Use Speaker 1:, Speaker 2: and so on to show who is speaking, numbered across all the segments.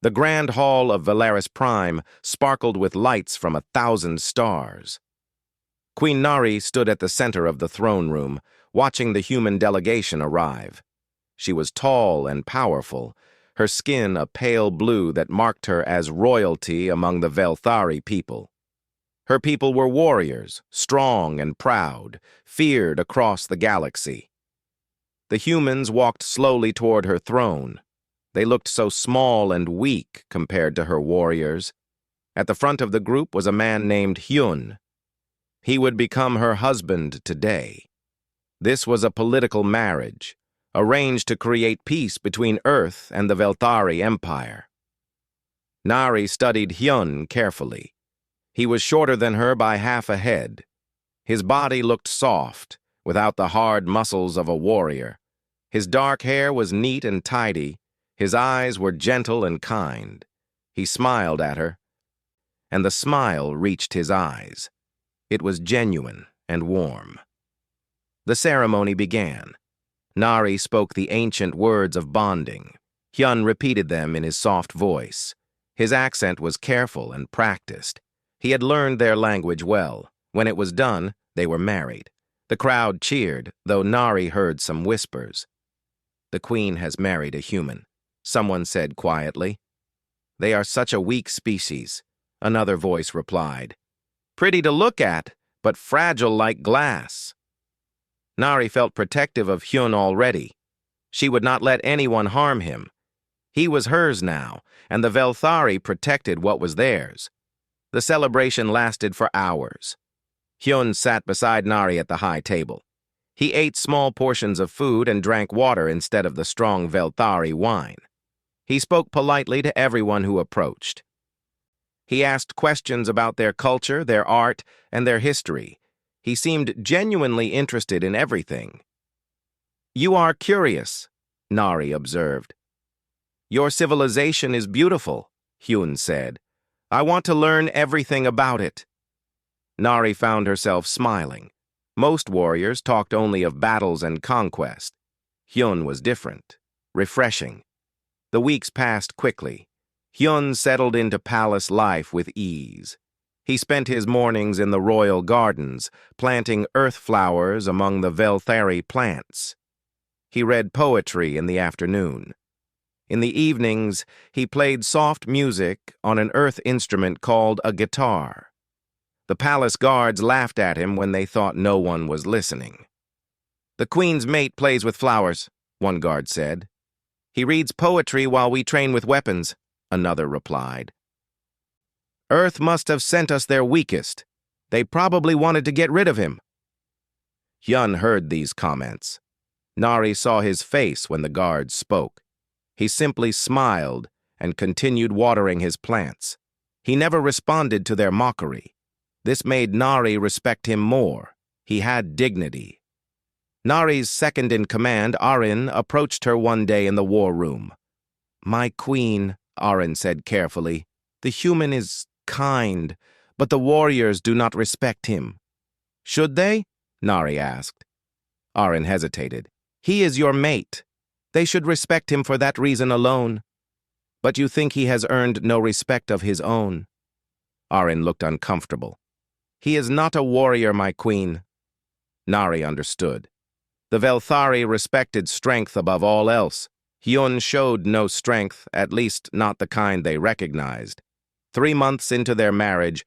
Speaker 1: The grand hall of Valaris Prime sparkled with lights from 1,000 stars. Queen Nari stood at the center of the throne room, watching the human delegation arrive. She was tall and powerful, her skin a pale blue that marked her as royalty among the Velthari people. Her people were warriors, strong and proud, feared across the galaxy. The humans walked slowly toward her throne. They looked so small and weak compared to her warriors. At the front of the group was a man named Hyun. He would become her husband today. This was a political marriage, arranged to create peace between Earth and the Velthari Empire. Nari studied Hyun carefully. He was shorter than her by half a head. His body looked soft, without the hard muscles of a warrior. His dark hair was neat and tidy. His eyes were gentle and kind. He smiled at her, and the smile reached his eyes. It was genuine and warm. The ceremony began. Nari spoke the ancient words of bonding. Hyun repeated them in his soft voice. His accent was careful and practiced. He had learned their language well. When it was done, they were married. The crowd cheered, though Nari heard some whispers. "The queen has married a human," someone said quietly. "They are such a weak species," another voice replied. "Pretty to look at, but fragile like glass." Nari felt protective of Hyun already. She would not let anyone harm him. He was hers now, and the Velthari protected what was theirs. The celebration lasted for hours. Hyun sat beside Nari at the high table. He ate small portions of food and drank water instead of the strong Velthari wine. He spoke politely to everyone who approached. He asked questions about their culture, their art, and their history. He seemed genuinely interested in everything. "You are curious," Nari observed. "Your civilization is beautiful," Hyun said. "I want to learn everything about it." Nari found herself smiling. Most warriors talked only of battles and conquest. Hyun was different, refreshing. The weeks passed quickly. Hyun settled into palace life with ease. He spent his mornings in the royal gardens, planting earth flowers among the Velthari plants. He read poetry in the afternoon. In the evenings, he played soft music on an earth instrument called a guitar. The palace guards laughed at him when they thought no one was listening. "The queen's mate plays with flowers," one guard said. "He reads poetry while we train with weapons," another replied. "Earth must have sent us their weakest. They probably wanted to get rid of him." Hyun heard these comments. Nari saw his face when the guards spoke. He simply smiled and continued watering his plants. He never responded to their mockery. This made Nari respect him more. He had dignity. Nari's second-in-command, Arin, approached her one day in the war room. "My queen," Arin said carefully, "the human is kind, but the warriors do not respect him." "Should they?" Nari asked. Arin hesitated. "He is your mate. They should respect him for that reason alone. But you think he has earned no respect of his own." Arin looked uncomfortable. "He is not a warrior, my queen." Nari understood. The Velthari respected strength above all else. Hyun showed no strength, at least not the kind they recognized. 3 months into their marriage,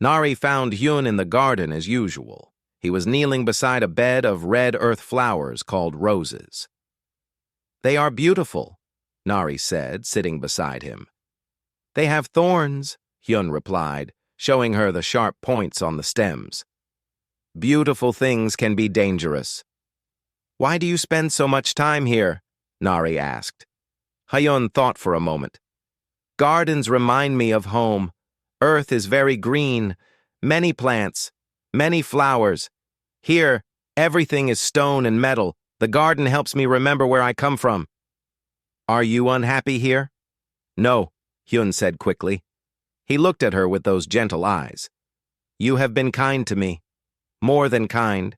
Speaker 1: Nari found Hyun in the garden as usual. He was kneeling beside a bed of red earth flowers called roses. "They are beautiful," Nari said, sitting beside him. "They have thorns," Hyun replied, showing her the sharp points on the stems. "Beautiful things can be dangerous." "Why do you spend so much time here?" Nari asked. Hyun thought for a moment. "Gardens remind me of home. Earth is very green, many plants, many flowers. Here, everything is stone and metal. The garden helps me remember where I come from." "Are you unhappy here?" "No," Hyun said quickly. He looked at her with those gentle eyes. "You have been kind to me. More than kind.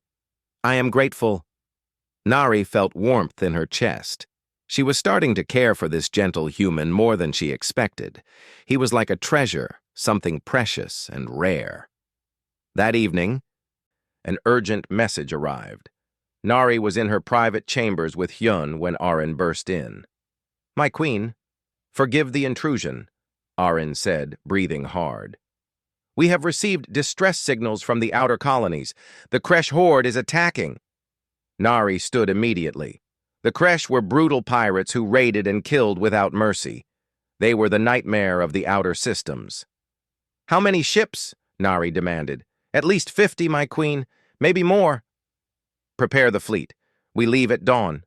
Speaker 1: I am grateful." Nari felt warmth in her chest. She was starting to care for this gentle human more than she expected. He was like a treasure, something precious and rare. That evening, an urgent message arrived. Nari was in her private chambers with Hyun when Arin burst in. "My queen, forgive the intrusion," Arin said, breathing hard. "We have received distress signals from the outer colonies. The Kresh horde is attacking." Nari stood immediately. The Kresh were brutal pirates who raided and killed without mercy. They were the nightmare of the outer systems. "How many ships?" Nari demanded. "At least 50, my queen. Maybe more." "Prepare the fleet. We leave at dawn."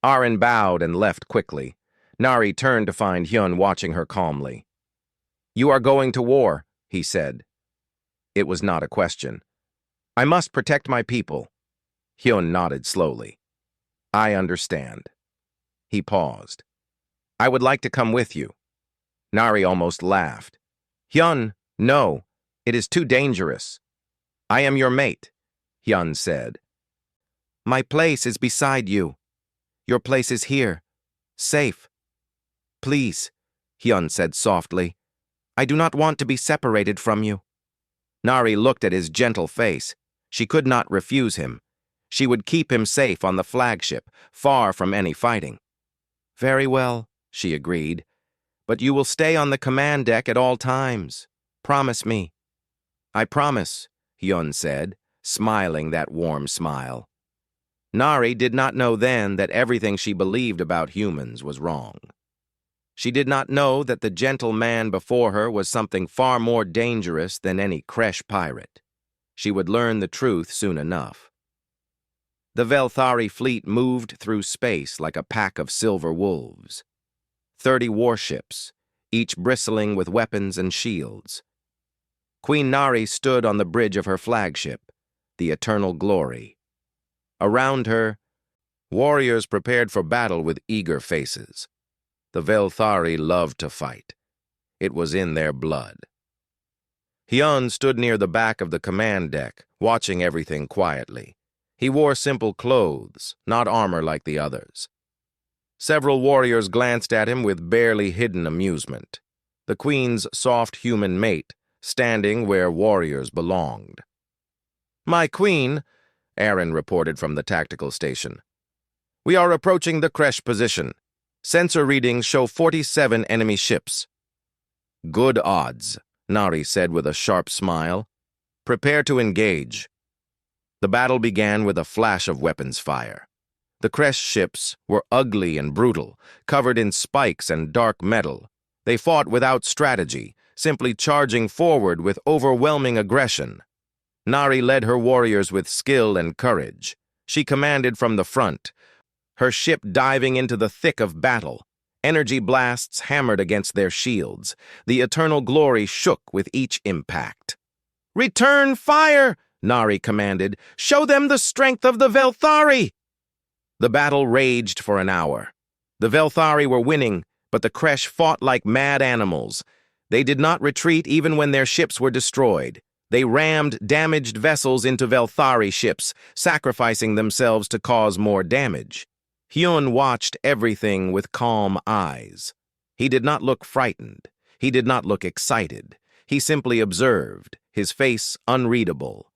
Speaker 1: Arin bowed and left quickly. Nari turned to find Hyun watching her calmly. "You are going to war," he said. It was not a question. "I must protect my people." Hyun nodded slowly. "I understand." He paused. "I would like to come with you." Nari almost laughed. "Hyun, no. It is too dangerous." "I am your mate," Hyun said. "My place is beside you. Your place is here. Safe." "Please," Hyun said softly. "I do not want to be separated from you." Nari looked at his gentle face. She could not refuse him. She would keep him safe on the flagship, far from any fighting. "Very well," she agreed. "But you will stay on the command deck at all times. Promise me." "I promise," Hyun said, smiling that warm smile. Nari did not know then that everything she believed about humans was wrong. She did not know that the gentle man before her was something far more dangerous than any Kresh pirate. She would learn the truth soon enough. The Velthari fleet moved through space like a pack of silver wolves. 30 warships, each bristling with weapons and shields. Queen Nari stood on the bridge of her flagship, the Eternal Glory. Around her, warriors prepared for battle with eager faces. The Velthari loved to fight. It was in their blood. Hyun stood near the back of the command deck, watching everything quietly. He wore simple clothes, not armor like the others. Several warriors glanced at him with barely hidden amusement. The queen's soft human mate, standing where warriors belonged. "My queen," Arin reported from the tactical station. "We are approaching the Kresh position. Sensor readings show 47 enemy ships." "Good odds," Nari said with a sharp smile. "Prepare to engage." The battle began with a flash of weapons fire. The Kresh ships were ugly and brutal, covered in spikes and dark metal. They fought without strategy, simply charging forward with overwhelming aggression. Nari led her warriors with skill and courage. She commanded from the front, her ship diving into the thick of battle. Energy blasts hammered against their shields. The Eternal Glory shook with each impact. "Return fire!" Nari commanded. "Show them the strength of the Velthari!" The battle raged for an hour. The Velthari were winning, but the Kresh fought like mad animals. They did not retreat even when their ships were destroyed. They rammed damaged vessels into Velthari ships, sacrificing themselves to cause more damage. Hyun watched everything with calm eyes. He did not look frightened. He did not look excited. He simply observed, his face unreadable.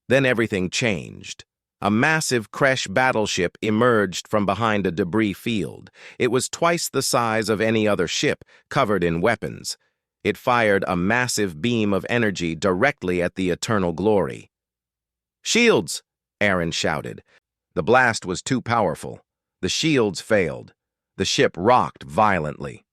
Speaker 1: Then everything changed. A massive Kresh battleship emerged from behind a debris field. It was twice the size of any other ship, covered in weapons. It fired a massive beam of energy directly at the Eternal Glory. "Shields!" Arin shouted. The blast was too powerful. The shields failed. The ship rocked violently.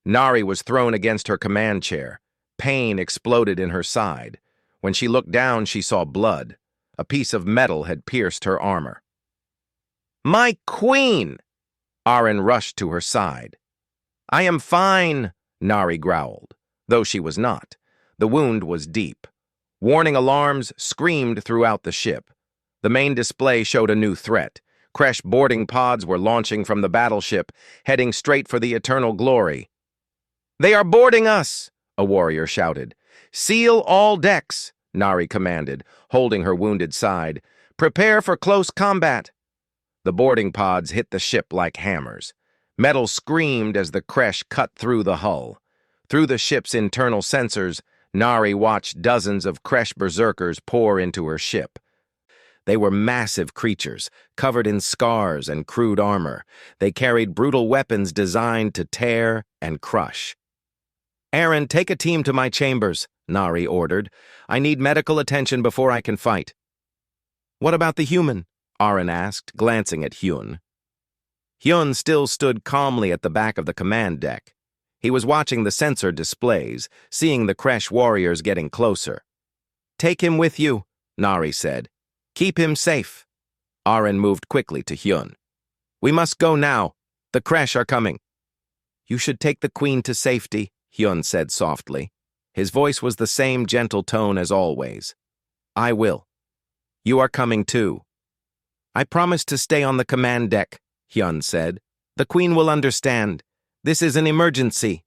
Speaker 1: Nari was thrown against her command chair. Pain exploded in her side. When she looked down, she saw blood. A piece of metal had pierced her armor. "My queen!" Arin rushed to her side. "I am fine," Nari growled, though she was not. The wound was deep. Warning alarms screamed throughout the ship. The main display showed a new threat. Kresh boarding pods were launching from the battleship, heading straight for the Eternal Glory. "They are boarding us!" a warrior shouted. "Seal all decks!" Nari commanded, holding her wounded side. "Prepare for close combat." The boarding pods hit the ship like hammers. Metal screamed as the crash cut through the hull. Through the ship's internal sensors, Nari watched dozens of Kresh berserkers pour into her ship. They were massive creatures, covered in scars and crude armor. They carried brutal weapons designed to tear and crush. "Aaron, take a team to my chambers," Nari ordered. "I need medical attention before I can fight." "What about the human?" Aaron asked, glancing at Hyun. Hyun still stood calmly at the back of the command deck. He was watching the sensor displays, seeing the Kresh warriors getting closer. "Take him with you," Nari said. "Keep him safe." Aaron moved quickly to Hyun. "We must go now. The Kresh are coming." "You should take the queen to safety," Hyun said softly. His voice was the same gentle tone as always. "I will. You are coming too." "I promise to stay on the command deck," Hyun said. "The queen will understand. This is an emergency."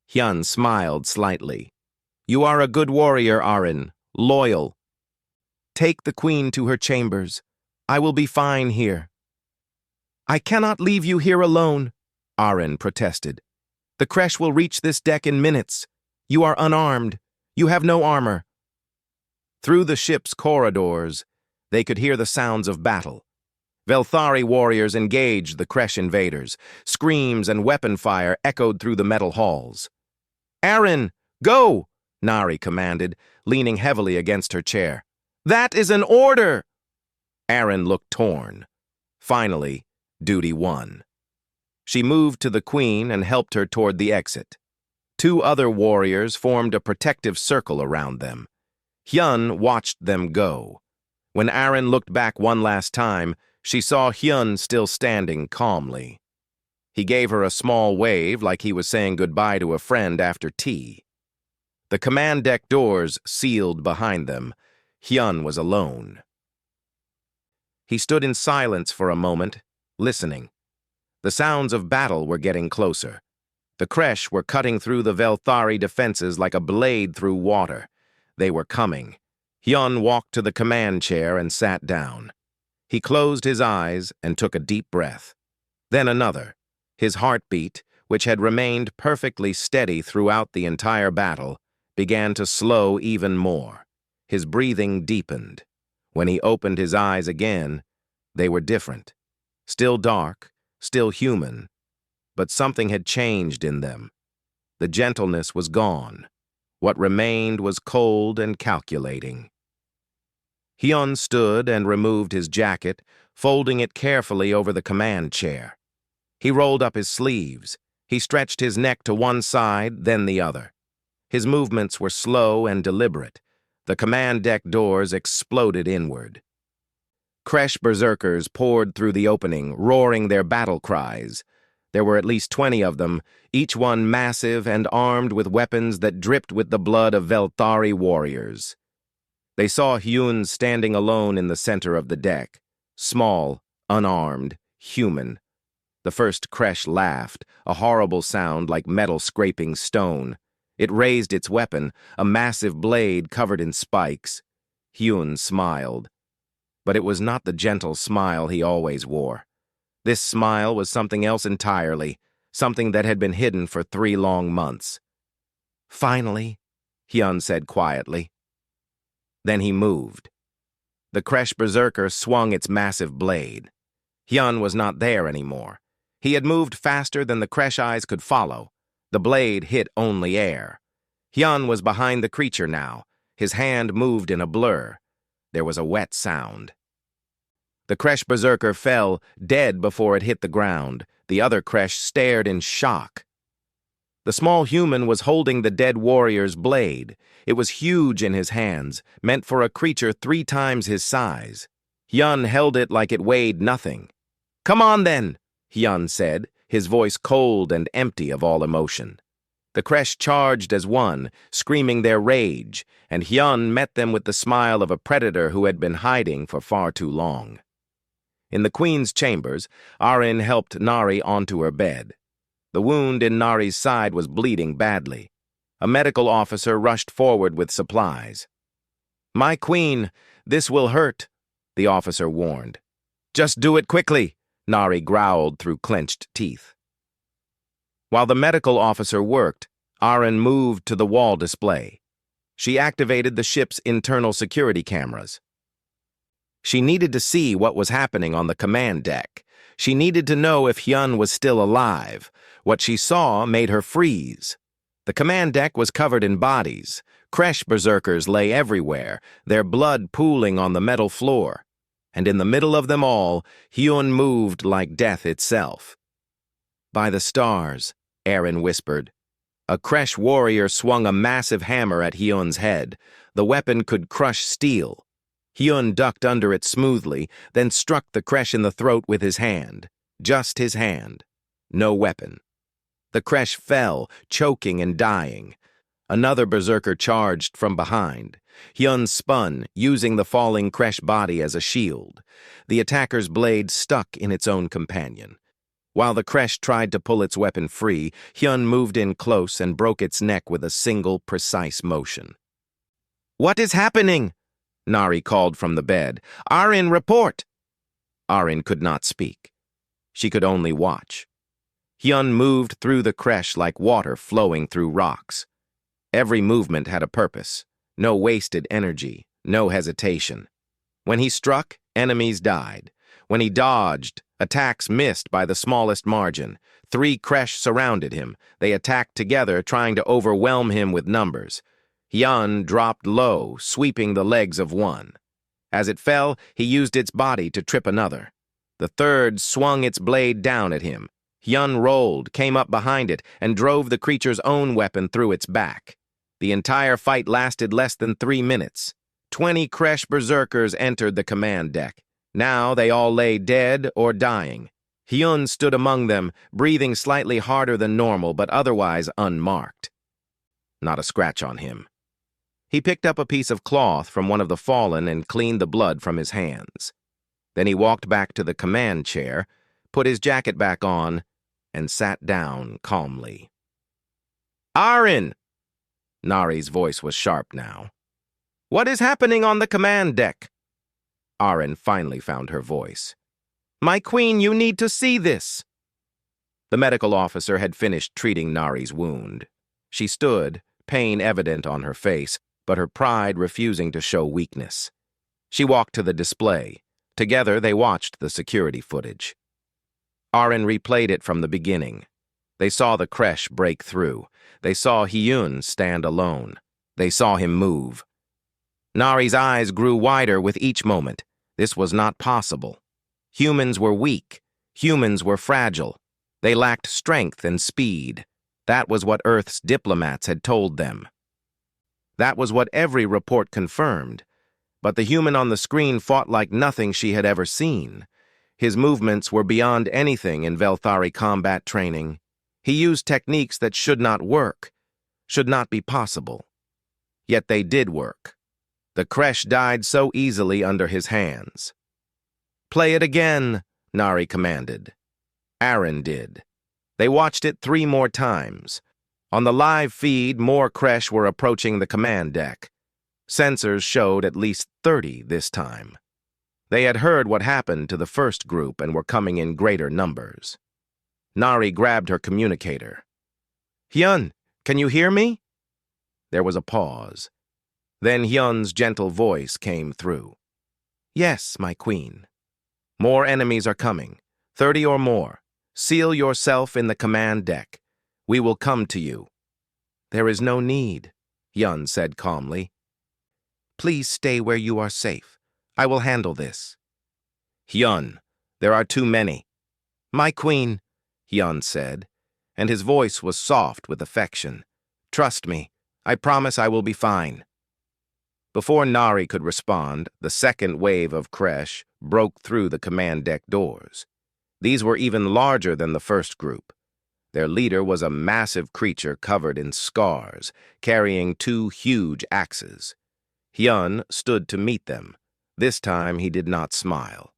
Speaker 1: Hyun smiled slightly. "You are a good warrior, Aaron. Loyal. Take the queen to her chambers. I will be fine here." "I cannot leave you here alone," Aaron protested. "The Kresh will reach this deck in minutes. You are unarmed. You have no armor." Through the ship's corridors, they could hear the sounds of battle. Velthari warriors engaged the Kresh invaders. Screams and weapon fire echoed through the metal halls. "Aaron, go!" Nari commanded, leaning heavily against her chair. "That is an order!" Aaron looked torn. Finally, duty won. She moved to the queen and helped her toward the exit. Two other warriors formed a protective circle around them. Hyun watched them go. When Aaron looked back one last time, she saw Hyun still standing calmly. He gave her a small wave like he was saying goodbye to a friend after tea. The command deck doors sealed behind them. Hyun was alone. He stood in silence for a moment, listening. The sounds of battle were getting closer. The Kresh were cutting through the Velthari defenses like a blade through water. They were coming. Hyun walked to the command chair and sat down. He closed his eyes and took a deep breath. Then another. His heartbeat, which had remained perfectly steady throughout the entire battle, began to slow even more. His breathing deepened. When he opened his eyes again, they were different. Still dark, still human, but something had changed in them. The gentleness was gone. What remained was cold and calculating. Hyun stood and removed his jacket, folding it carefully over the command chair. He rolled up his sleeves. He stretched his neck to one side, then the other. His movements were slow and deliberate. The command deck doors exploded inward. Kresh berserkers poured through the opening, roaring their battle cries. There were at least 20 of them, each one massive and armed with weapons that dripped with the blood of Velthari warriors. They saw Hyun standing alone in the center of the deck, small, unarmed, human. The first Kresh laughed, a horrible sound like metal scraping stone. It raised its weapon, a massive blade covered in spikes. Hyun smiled. But it was not the gentle smile he always wore. This smile was something else entirely, something that had been hidden for 3 long months. "Finally," Hyun said quietly. Then he moved. The Kresh berserker swung its massive blade. Hyun was not there anymore. He had moved faster than the Kresh eyes could follow. The blade hit only air. Hyun was behind the creature now. His hand moved in a blur. There was a wet sound. The Kresh berserker fell, dead before it hit the ground. The other Kresh stared in shock. The small human was holding the dead warrior's blade. It was huge in his hands, meant for a creature 3 times his size. Hyun held it like it weighed nothing. "Come on then," Hyun said, his voice cold and empty of all emotion. The Kresh charged as one, screaming their rage, and Hyun met them with the smile of a predator who had been hiding for far too long. In the Queen's chambers, Aaron helped Nari onto her bed. The wound in Nari's side was bleeding badly. A medical officer rushed forward with supplies. "My queen, this will hurt," the officer warned. "Just do it quickly," Nari growled through clenched teeth. While the medical officer worked, Aaron moved to the wall display. She activated the ship's internal security cameras. She needed to see what was happening on the command deck. She needed to know if Hyun was still alive. What she saw made her freeze. The command deck was covered in bodies. Kresh berserkers lay everywhere, their blood pooling on the metal floor. And in the middle of them all, Hyun moved like death itself. "By the stars," Aaron whispered. A Kresh warrior swung a massive hammer at Hyun's head. The weapon could crush steel. Hyun ducked under it smoothly, then struck the Kresh in the throat with his hand. Just his hand. No weapon. The Kresh fell, choking and dying. Another berserker charged from behind. Hyun spun, using the falling Kresh body as a shield. The attacker's blade stuck in its own companion. While the Kresh tried to pull its weapon free, Hyun moved in close and broke its neck with a single, precise motion. "What is happening?" Nari called from the bed. "Aaron, report!" Aaron could not speak. She could only watch. Hyun moved through the Kresh like water flowing through rocks. Every movement had a purpose. No wasted energy, no hesitation. When he struck, enemies died. When he dodged, attacks missed by the smallest margin. 3 Kresh surrounded him. They attacked together, trying to overwhelm him with numbers. Hyun dropped low, sweeping the legs of one. As it fell, he used its body to trip another. The third swung its blade down at him. Hyun rolled, came up behind it, and drove the creature's own weapon through its back. The entire fight lasted less than 3 minutes. 20 Kresh berserkers entered the command deck. Now they all lay dead or dying. Hyun stood among them, breathing slightly harder than normal, but otherwise unmarked. Not a scratch on him. He picked up a piece of cloth from one of the fallen and cleaned the blood from his hands. Then he walked back to the command chair, put his jacket back on, and sat down calmly. "Aaron!" Nari's voice was sharp now. "What is happening on the command deck?" Aaron finally found her voice. "My queen, you need to see this." The medical officer had finished treating Nari's wound. She stood, pain evident on her face, but her pride refusing to show weakness. She walked to the display. Together they watched the security footage. Aaron replayed it from the beginning. They saw the Kresh break through. They saw Hyun stand alone. They saw him move. Nari's eyes grew wider with each moment. This was not possible. Humans were weak. Humans were fragile. They lacked strength and speed. That was what Earth's diplomats had told them. That was what every report confirmed. But the human on the screen fought like nothing she had ever seen. His movements were beyond anything in Velthari combat training. He used techniques that should not work, should not be possible. Yet they did work. The Kresh died so easily under his hands. "Play it again," Nari commanded. Aaron did. They watched it 3 more times. On the live feed, more Kresh were approaching the command deck. Sensors showed at least 30 this time. They had heard what happened to the first group and were coming in greater numbers. Nari grabbed her communicator. "Hyun, can you hear me?" There was a pause. Then Hyun's gentle voice came through. "Yes, my queen. More enemies are coming, 30 or more. Seal yourself in the command deck. We will come to you." "There is no need," Hyun said calmly. "Please stay where you are safe. I will handle this." "Hyun, there are too many." "My queen," Hyun said, and his voice was soft with affection. "Trust me. I promise I will be fine." Before Nari could respond, the second wave of Kresh broke through the command deck doors. These were even larger than the first group. Their leader was a massive creature covered in scars, carrying 2 huge axes. Hyun stood to meet them. This time he did not smile.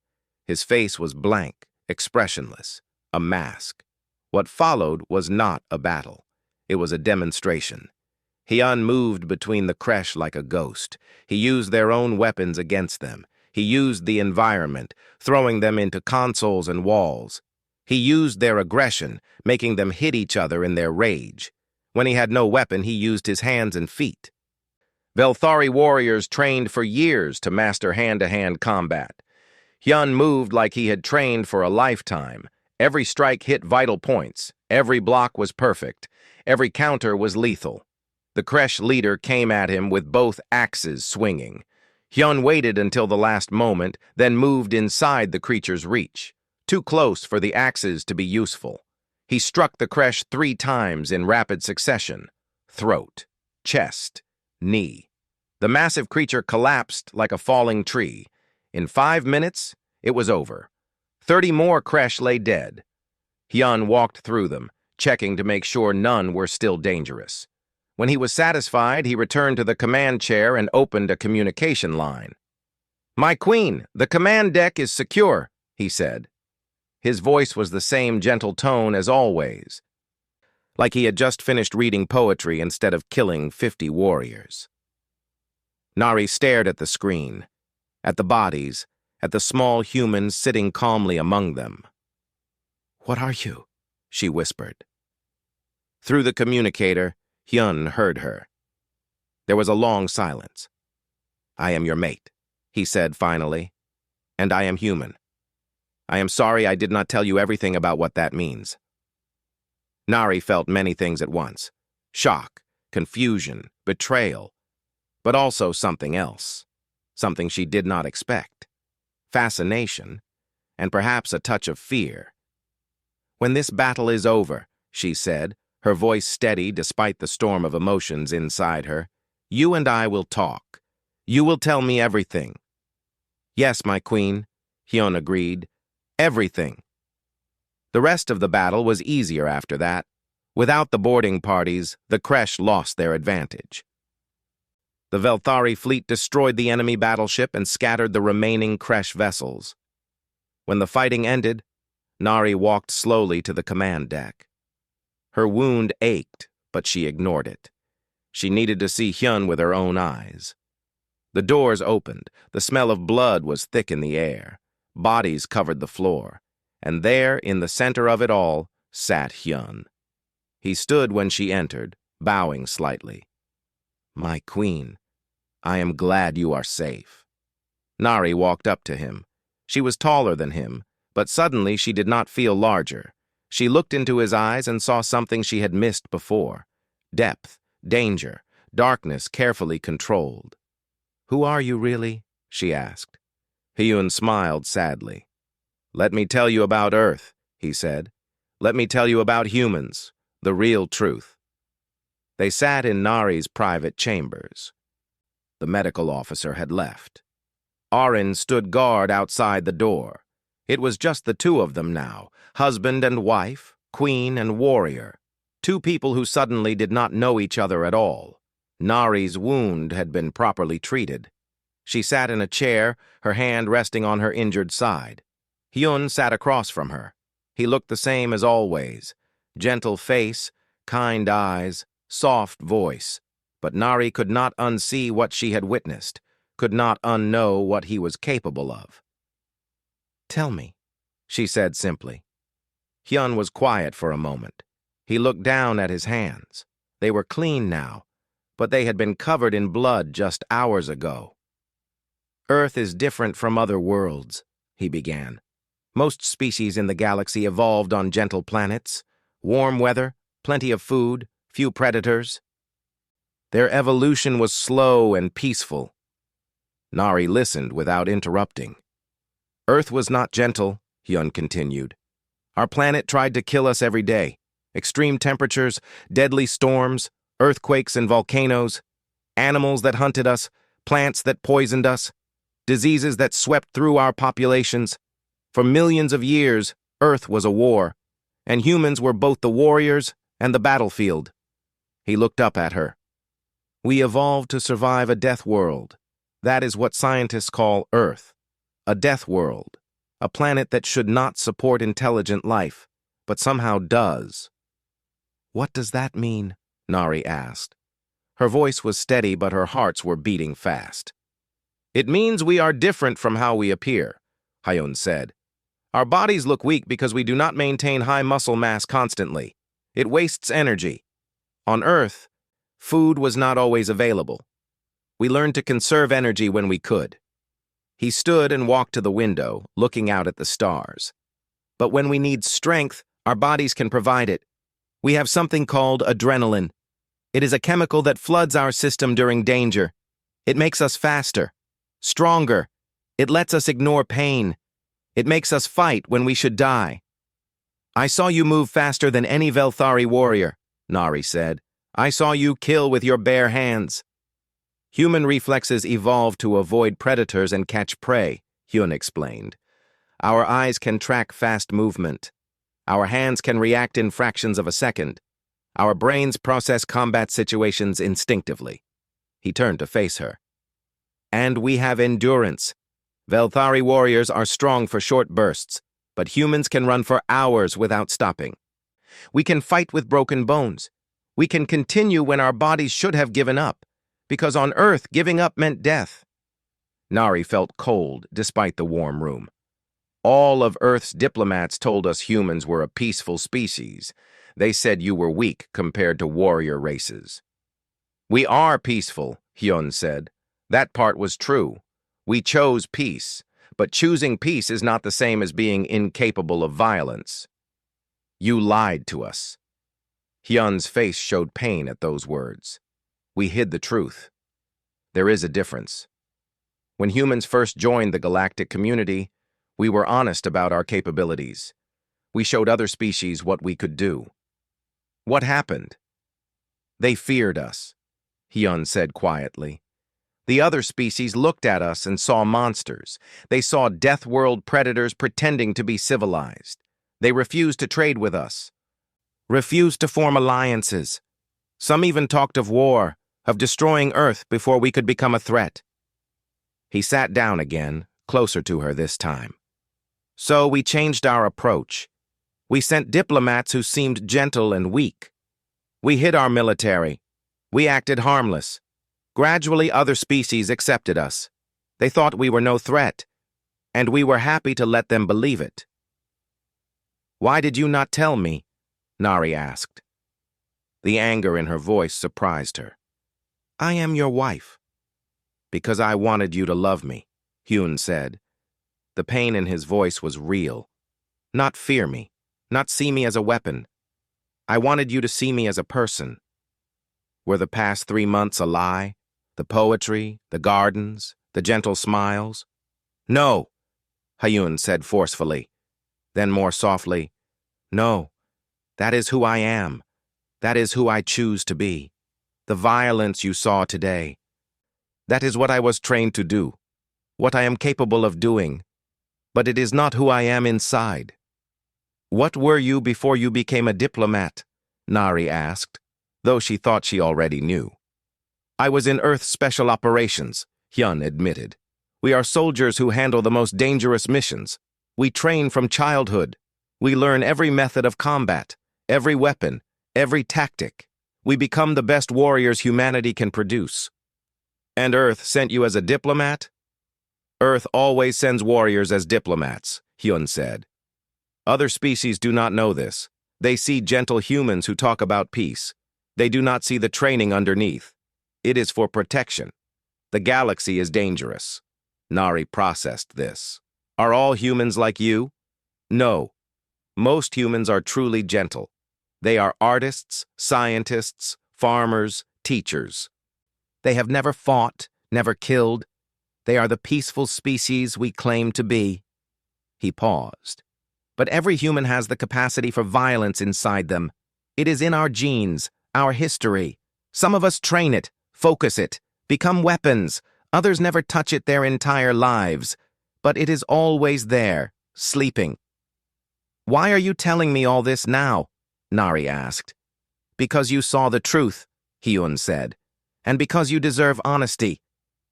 Speaker 1: His face was blank, expressionless, a mask. What followed was not a battle. It was a demonstration. Hyun moved between the Kresh like a ghost. He used their own weapons against them. He used the environment, throwing them into consoles and walls. He used their aggression, making them hit each other in their rage. When he had no weapon, he used his hands and feet. Velthari warriors trained for years to master hand-to-hand combat. Hyun moved like he had trained for a lifetime. Every strike hit vital points. Every block was perfect. Every counter was lethal. The Kresh leader came at him with both axes swinging. Hyun waited until the last moment, then moved inside the creature's reach, too close for the axes to be useful. He struck the Kresh 3 times in rapid succession. Throat, chest, knee. The massive creature collapsed like a falling tree. In 5 minutes, it was over. 30 more Kresh lay dead. Hyun walked through them, checking to make sure none were still dangerous. When he was satisfied, he returned to the command chair and opened a communication line. "My queen, the command deck is secure," he said. His voice was the same gentle tone as always, like he had just finished reading poetry instead of killing 50 warriors. Nari stared at the screen, at the bodies, at the small humans sitting calmly among them. "What are you?" she whispered. Through the communicator, Hyun heard her. There was a long silence. "I am your mate," he said finally, "and I am human. I am sorry I did not tell you everything about what that means." Nari felt many things at once: shock, confusion, betrayal, but also something else, something she did not expect: fascination, and perhaps a touch of fear. "When this battle is over," she said, her voice steady despite the storm of emotions inside her, "you and I will talk. You will tell me everything." "Yes, my queen," Hyun agreed. "Everything." The rest of the battle was easier after that. Without the boarding parties, the Kresh lost their advantage. The Velthari fleet destroyed the enemy battleship and scattered the remaining Kresh vessels. When the fighting ended, Nari walked slowly to the command deck. Her wound ached, but she ignored it. She needed to see Hyun with her own eyes. The doors opened. The smell of blood was thick in the air. Bodies covered the floor. And there, in the center of it all, sat Hyun. He stood when she entered, bowing slightly. "My queen, I am glad you are safe." Nari walked up to him. She was taller than him, but suddenly she did not feel larger. She looked into his eyes and saw something she had missed before: depth, danger, darkness carefully controlled. "Who are you really?" she asked. Hyun smiled sadly. "Let me tell you about Earth," he said. "Let me tell you about humans, the real truth." They sat in Nari's private chambers. The medical officer had left. Arin stood guard outside the door. It was just the two of them now, husband and wife, queen and warrior. 2 people who suddenly did not know each other at all. Nari's wound had been properly treated. She sat in a chair, her hand resting on her injured side. Hyun sat across from her. He looked the same as always: gentle face, kind eyes, soft voice. But Nari could not unsee what she had witnessed, could not unknow what he was capable of. "Tell me," she said simply. Hyun was quiet for a moment. He looked down at his hands. They were clean now, but they had been covered in blood just hours ago. "Earth is different from other worlds," he began. "Most species in the galaxy evolved on gentle planets. Warm weather, plenty of food, few predators. Their evolution was slow and peaceful." Nari listened without interrupting. "Earth was not gentle," Hyun continued. "Our planet tried to kill us every day. Extreme temperatures, deadly storms, earthquakes and volcanoes, animals that hunted us, plants that poisoned us, diseases that swept through our populations. For millions of years, Earth was a war, and humans were both the warriors and the battlefield." He looked up at her. "We evolved to survive a death world. That is what scientists call Earth. A death world. A planet that should not support intelligent life, but somehow does." "What does that mean?" Nari asked. Her voice was steady, but her hearts were beating fast. "It means we are different from how we appear," Hyun said. Our bodies look weak because we do not maintain high muscle mass constantly. It wastes energy. On Earth, food was not always available. We learned to conserve energy when we could. He stood and walked to the window, looking out at the stars. But when we need strength, our bodies can provide it. We have something called adrenaline. It is a chemical that floods our system during danger. It makes us faster, stronger. It lets us ignore pain. It makes us fight when we should die. I saw you move faster than any Velthari warrior, Nari said. I saw you kill with your bare hands. Human reflexes evolved to avoid predators and catch prey, Hyun explained. Our eyes can track fast movement. Our hands can react in fractions of a second. Our brains process combat situations instinctively. He turned to face her. And we have endurance. Velthari warriors are strong for short bursts, but humans can run for hours without stopping. We can fight with broken bones. We can continue when our bodies should have given up, because on Earth, giving up meant death. Nari felt cold despite the warm room. All of Earth's diplomats told us humans were a peaceful species. They said you were weak compared to warrior races. We are peaceful, Hyun said. That part was true. We chose peace, but choosing peace is not the same as being incapable of violence. You lied to us. Hyun's face showed pain at those words. We hid the truth. There is a difference. When humans first joined the galactic community, we were honest about our capabilities. We showed other species what we could do. What happened? They feared us, Hyun said quietly. The other species looked at us and saw monsters. They saw Death World predators pretending to be civilized. They refused to trade with us, refused to form alliances. Some even talked of war, of destroying Earth before we could become a threat. He sat down again, closer to her this time. So we changed our approach. We sent diplomats who seemed gentle and weak. We hid our military. We acted harmless. Gradually, other species accepted us. They thought we were no threat, and we were happy to let them believe it. Why did you not tell me? Nari asked. The anger in her voice surprised her. I am your wife. Because I wanted you to love me, Hyun said. The pain in his voice was real. Not fear me, not see me as a weapon. I wanted you to see me as a person. Were the past 3 months a lie? The poetry, the gardens, the gentle smiles? No, Hyun said forcefully. Then more softly, no, that is who I am. That is who I choose to be. The violence you saw today. That is what I was trained to do, what I am capable of doing. But it is not who I am inside. What were you before you became a diplomat? Nari asked, though she thought she already knew. I was in Earth Special Operations, Hyun admitted. We are soldiers who handle the most dangerous missions. We train from childhood. We learn every method of combat, every weapon, every tactic. We become the best warriors humanity can produce. And Earth sent you as a diplomat? Earth always sends warriors as diplomats, Hyun said. Other species do not know this. They see gentle humans who talk about peace. They do not see the training underneath. It is for protection. The galaxy is dangerous. Nari processed this. Are all humans like you? No. Most humans are truly gentle. They are artists, scientists, farmers, teachers. They have never fought, never killed. They are the peaceful species we claim to be. He paused. But every human has the capacity for violence inside them. It is in our genes, our history. Some of us train it, focus it, become weapons. Others never touch it their entire lives. But it is always there, sleeping. Why are you telling me all this now? Nari asked. Because you saw the truth, Hyun said. And because you deserve honesty.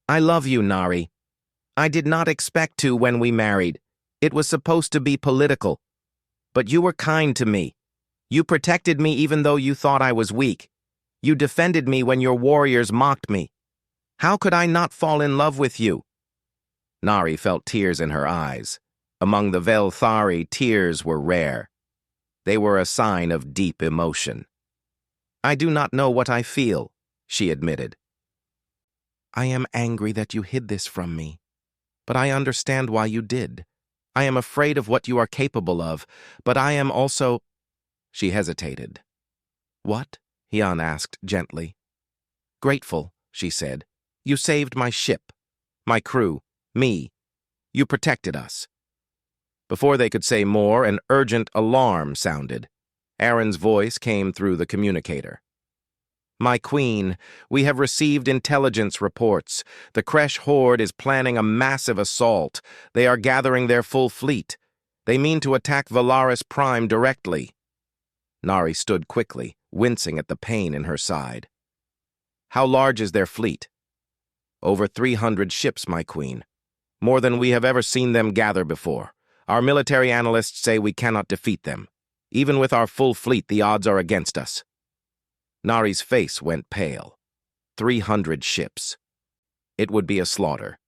Speaker 1: I love you, Nari. I did not expect to when we married. It was supposed to be political. But you were kind to me. You protected me even though you thought I was weak. You defended me when your warriors mocked me. How could I not fall in love with you? Nari felt tears in her eyes. Among the Velthari, tears were rare. They were a sign of deep emotion. "I do not know what I feel," she admitted. "I am angry that you hid this from me, but I understand why you did. I am afraid of what you are capable of, but I am also—" She hesitated. "What?" Hyun asked gently. "Grateful," she said. "You saved my ship, my crew, me. You protected us." Before they could say more, an urgent alarm sounded. Aaron's voice came through the communicator. "My queen, we have received intelligence reports. The Kresh Horde is planning a massive assault. They are gathering their full fleet. They mean to attack Valaris Prime directly." Nari stood quickly, wincing at the pain in her side. "How large is their fleet?" "Over 300 ships, my queen. More than we have ever seen them gather before. Our military analysts say we cannot defeat them. Even with our full fleet, the odds are against us." Nari's face went pale. 300 ships. It would be a slaughter.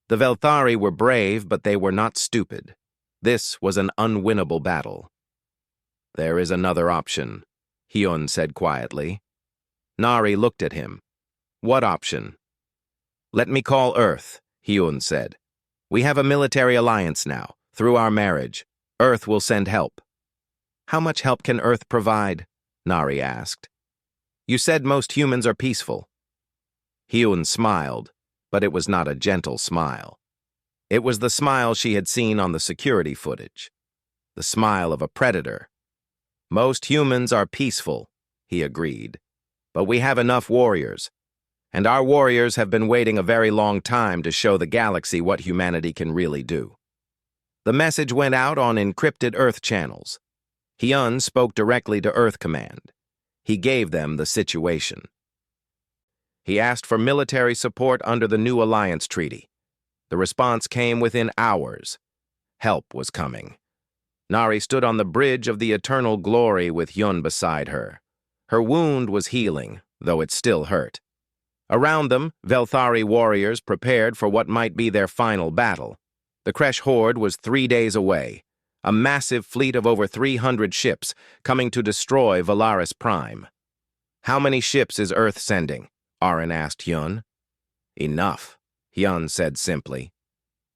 Speaker 1: The Velthari were brave, but they were not stupid. This was an unwinnable battle. "There is another option," Hyun said quietly. Nari looked at him. "What option?" "Let me call Earth," Hyun said. "We have a military alliance now. Through our marriage, Earth will send help." "How much help can Earth provide?" Nari asked. "You said most humans are peaceful." Hyun smiled, but it was not a gentle smile. It was the smile she had seen on the security footage. The smile of a predator. "Most humans are peaceful," he agreed. "But we have enough warriors. And our warriors have been waiting a very long time to show the galaxy what humanity can really do." The message went out on encrypted Earth channels. Hyun spoke directly to Earth Command. He gave them the situation. He asked for military support under the new alliance treaty. The response came within hours. Help was coming. Nari stood on the bridge of the eternal glory with Hyun beside her. Her wound was healing, though it still hurt. Around them, Velthari warriors prepared for what might be their final battle. The Kresh Horde was 3 days away, a massive fleet of over 300 ships coming to destroy Valaris Prime. "How many ships is Earth sending?" Aaron asked Hyun. "Enough," Hyun said simply.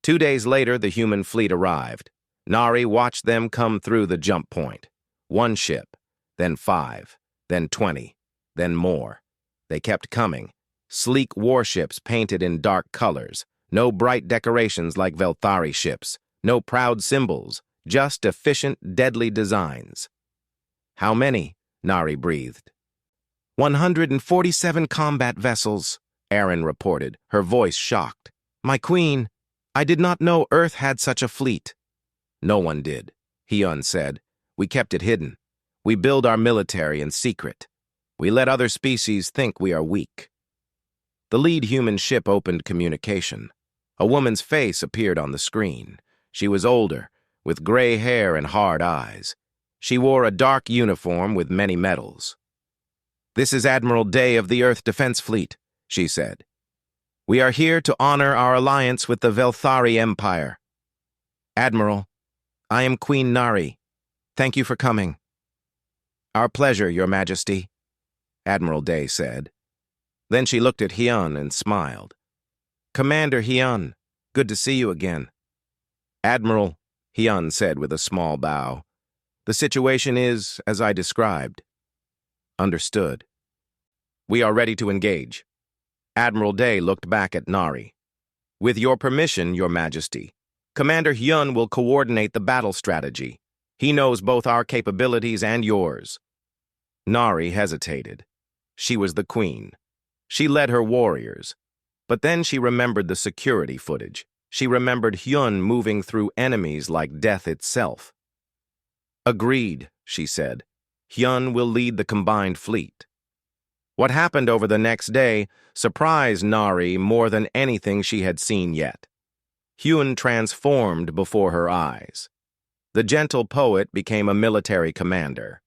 Speaker 1: 2 days later, the human fleet arrived. Nari watched them come through the jump point. 1 ship, then 5, then 20, then more. They kept coming. Sleek warships painted in dark colors. No bright decorations like Velthari ships. No proud symbols. Just efficient, deadly designs. "How many?" Nari breathed. 147 combat vessels, Aaron reported, her voice shocked. "My queen, I did not know Earth had such a fleet." "No one did," Hyun said. "We kept it hidden. We build our military in secret. We let other species think we are weak." The lead human ship opened communication. A woman's face appeared on the screen. She was older, with gray hair and hard eyes. She wore a dark uniform with many medals. "This is Admiral Day of the Earth Defense Fleet," she said. "We are here to honor our alliance with the Velthari Empire." "Admiral, I am Queen Nari. Thank you for coming." "Our pleasure, Your Majesty," Admiral Day said. Then she looked at Hyun and smiled. "Commander Hyun, good to see you again." "Admiral," Hyun said with a small bow, "the situation is as I described." "Understood. We are ready to engage." Admiral Day looked back at Nari. "With your permission, Your Majesty, Commander Hyun will coordinate the battle strategy. He knows both our capabilities and yours." Nari hesitated. She was the queen. She led her warriors. But then she remembered the security footage. She remembered Hyun moving through enemies like death itself. "Agreed," she said. "Hyun will lead the combined fleet." What happened over the next day surprised Nari more than anything she had seen yet. Hyun transformed before her eyes. The gentle poet became a military commander.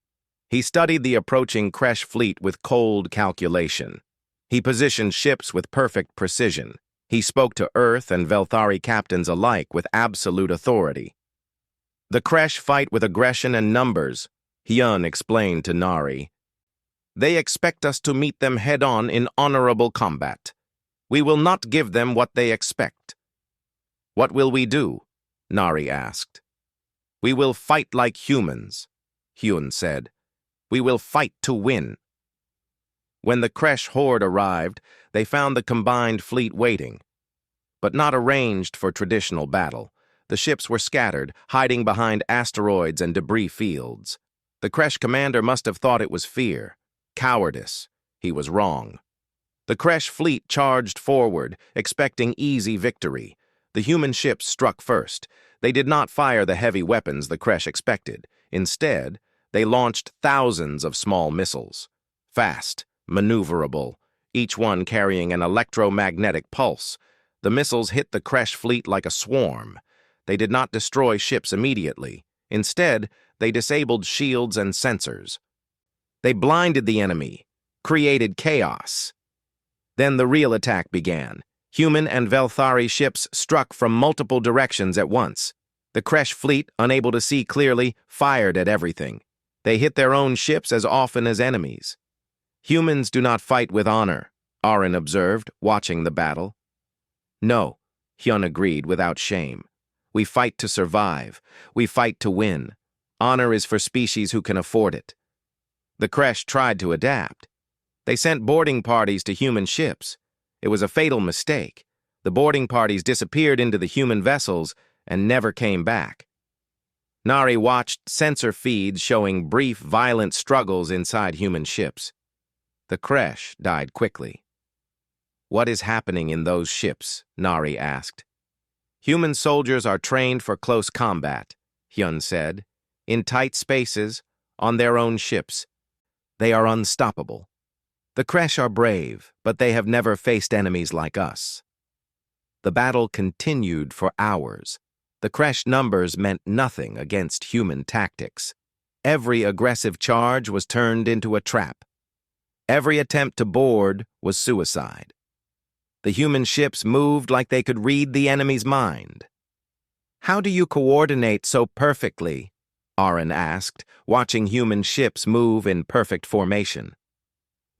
Speaker 1: He studied the approaching Kresh fleet with cold calculation. He positioned ships with perfect precision. He spoke to Earth and Velthari captains alike with absolute authority. The Kresh fight with aggression and numbers, Hyun explained to Nari. They expect us to meet them head-on in honorable combat. We will not give them what they expect. What will we do? Nari asked. We will fight like humans, Hyun said. We will fight to win. When the Kresh horde arrived, they found the combined fleet waiting, but not arranged for traditional battle. The ships were scattered, hiding behind asteroids and debris fields. The Kresh commander must have thought it was fear, cowardice. He was wrong. The Kresh fleet charged forward, expecting easy victory. The human ships struck first. They did not fire the heavy weapons the Kresh expected. Instead, they launched thousands of small missiles. Fast, maneuverable, each one carrying an electromagnetic pulse. The missiles hit the Kresh fleet like a swarm. They did not destroy ships immediately. Instead, they disabled shields and sensors. They blinded the enemy, created chaos. Then the real attack began. Human and Velthari ships struck from multiple directions at once. The Kresh fleet, unable to see clearly, fired at everything. They hit their own ships as often as enemies. Humans do not fight with honor, Arin observed, watching the battle. No, Hyun agreed without shame. We fight to survive. We fight to win. Honor is for species who can afford it. The Kresh tried to adapt. They sent boarding parties to human ships. It was a fatal mistake. The boarding parties disappeared into the human vessels and never came back. Nari watched sensor feeds showing brief, violent struggles inside human ships. The Kresh died quickly. What is happening in those ships? Nari asked. Human soldiers are trained for close combat, Hyun said. In tight spaces, on their own ships. They are unstoppable. The Kresh are brave, but they have never faced enemies like us. The battle continued for hours. The Kresh numbers meant nothing against human tactics. Every aggressive charge was turned into a trap. Every attempt to board was suicide. The human ships moved like they could read the enemy's mind. How do you coordinate so perfectly? Arin asked, watching human ships move in perfect formation.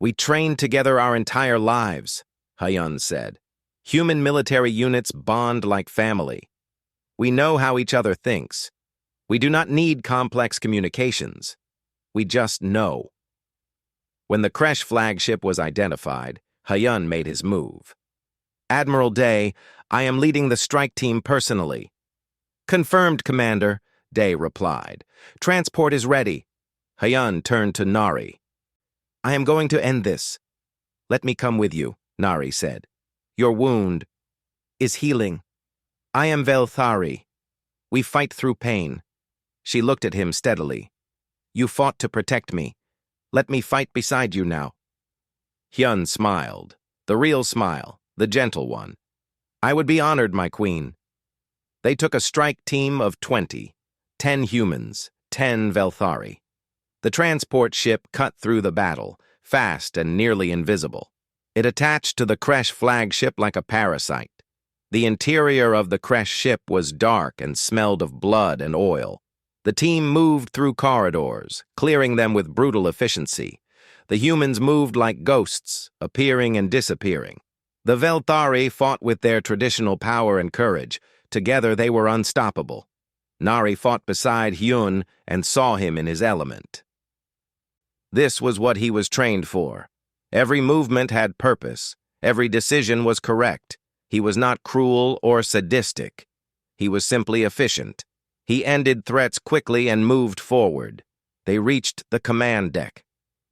Speaker 1: We trained together our entire lives, Hyun said. Human military units bond like family. We know how each other thinks. We do not need complex communications. We just know. When the Kresh flagship was identified, Hyun made his move. Admiral Day, I am leading the strike team personally. Confirmed, Commander, Day replied. Transport is ready. Hyun turned to Nari. I am going to end this. Let me come with you, Nari said. Your wound is healing. I am Velthari. We fight through pain. She looked at him steadily. You fought to protect me. Let me fight beside you now. Hyun smiled. The real smile, the gentle one. I would be honored, my queen. They took a strike team of 20, 10 humans, 10 Velthari. The transport ship cut through the battle, fast and nearly invisible. It attached to the Kresh flagship like a parasite. The interior of the Kresh ship was dark and smelled of blood and oil. The team moved through corridors, clearing them with brutal efficiency. The humans moved like ghosts, appearing and disappearing. The Velthari fought with their traditional power and courage. Together they were unstoppable. Nari fought beside Hyun and saw him in his element. This was what he was trained for. Every movement had purpose. Every decision was correct. He was not cruel or sadistic. He was simply efficient. He ended threats quickly and moved forward. They reached the command deck.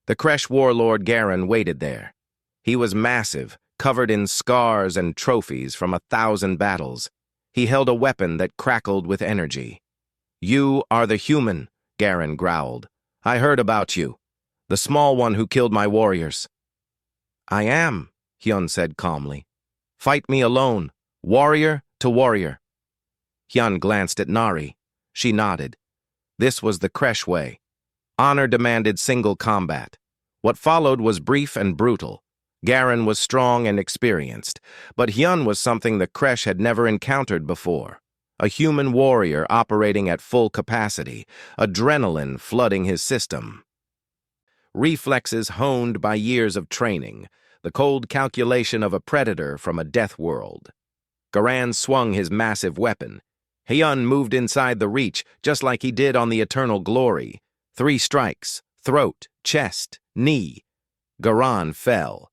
Speaker 1: The Kresh warlord Garen waited there. He was massive, covered in scars and trophies from 1,000 battles. He held a weapon that crackled with energy. You are the human, Garen growled. I heard about you. The small one who killed my warriors. I am, Hyun said calmly. Fight me alone, warrior to warrior. Hyun glanced at Nari. She nodded. This was the Kresh way. Honor demanded single combat. What followed was brief and brutal. Garen was strong and experienced, but Hyun was something the Kresh had never encountered before. A human warrior operating at full capacity, adrenaline flooding his system. Reflexes honed by years of training, the cold calculation of a predator from a death world. Garan swung his massive weapon. Hyun moved inside the reach, just like he did on the Eternal Glory. 3 strikes, throat, chest, knee. Garan fell.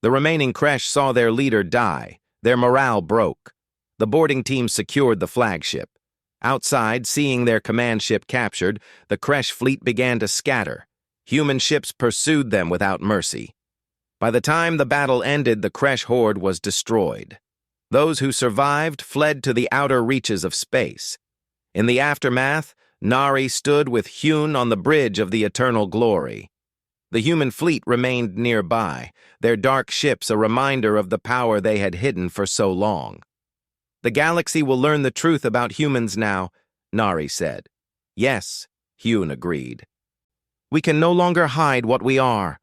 Speaker 1: The remaining Kresh saw their leader die. Their morale broke. The boarding team secured the flagship. Outside, seeing their command ship captured, the Kresh fleet began to scatter. Human ships pursued them without mercy. By the time the battle ended, the Kresh horde was destroyed. Those who survived fled to the outer reaches of space. In the aftermath, Nari stood with Hyun on the bridge of the Eternal Glory. The human fleet remained nearby, their dark ships a reminder of the power they had hidden for so long. "The galaxy will learn the truth about humans now," Nari said. "Yes," Hyun agreed. "We can no longer hide what we are."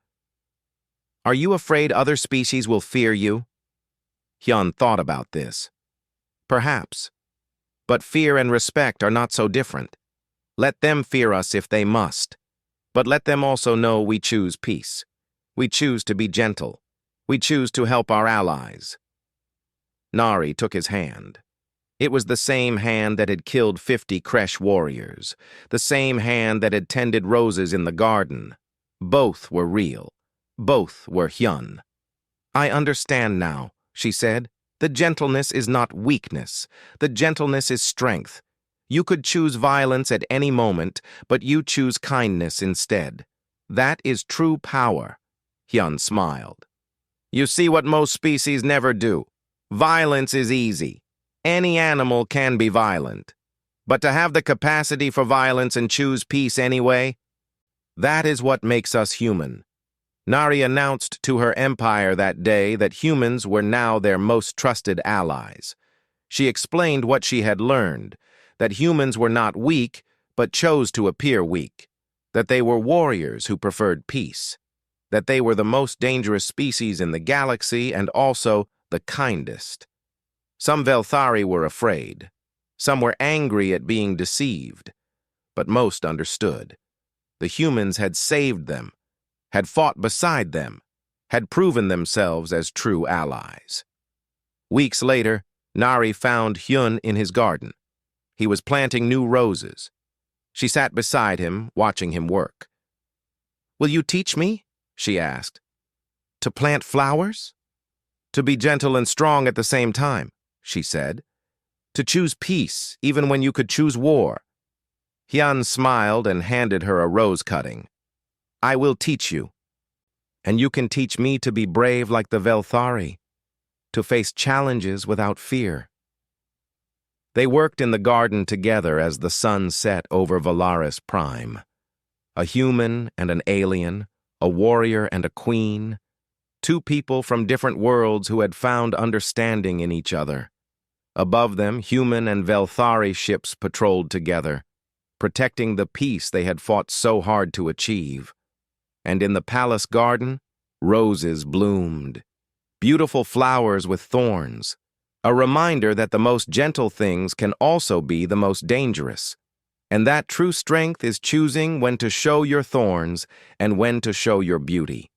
Speaker 1: "Are you afraid other species will fear you?" Hyun thought about this. Perhaps. But fear and respect are not so different. Let them fear us if they must. But let them also know we choose peace. We choose to be gentle. We choose to help our allies. Nari took his hand. It was the same hand that had killed 50 Kresh warriors, the same hand that had tended roses in the garden. Both were real. Both were Hyun. "I understand now," she said. "The gentleness is not weakness. The gentleness is strength. You could choose violence at any moment, but you choose kindness instead. That is true power." Hyun smiled. "You see what most species never do. Violence is easy. Any animal can be violent. But to have the capacity for violence and choose peace anyway, that is what makes us human." Nari announced to her empire that day that humans were now their most trusted allies. She explained what she had learned, that humans were not weak, but chose to appear weak, that they were warriors who preferred peace, that they were the most dangerous species in the galaxy and also the kindest. Some Velthari were afraid. Some were angry at being deceived, but most understood. The humans had saved them, had fought beside them, had proven themselves as true allies. Weeks later, Nari found Hyun in his garden. He was planting new roses. She sat beside him, watching him work. "Will you teach me?" she asked. "To plant flowers?" "To be gentle and strong at the same time," she said. "To choose peace, even when you could choose war." Hyun smiled and handed her a rose cutting. "I will teach you. And you can teach me to be brave like the Velthari, to face challenges without fear." They worked in the garden together as the sun set over Valaris Prime. A human and an alien, a warrior and a queen, 2 people from different worlds who had found understanding in each other. Above them, human and Velthari ships patrolled together, protecting the peace they had fought so hard to achieve. And in the palace garden, roses bloomed, beautiful flowers with thorns, a reminder that the most gentle things can also be the most dangerous, and that true strength is choosing when to show your thorns and when to show your beauty.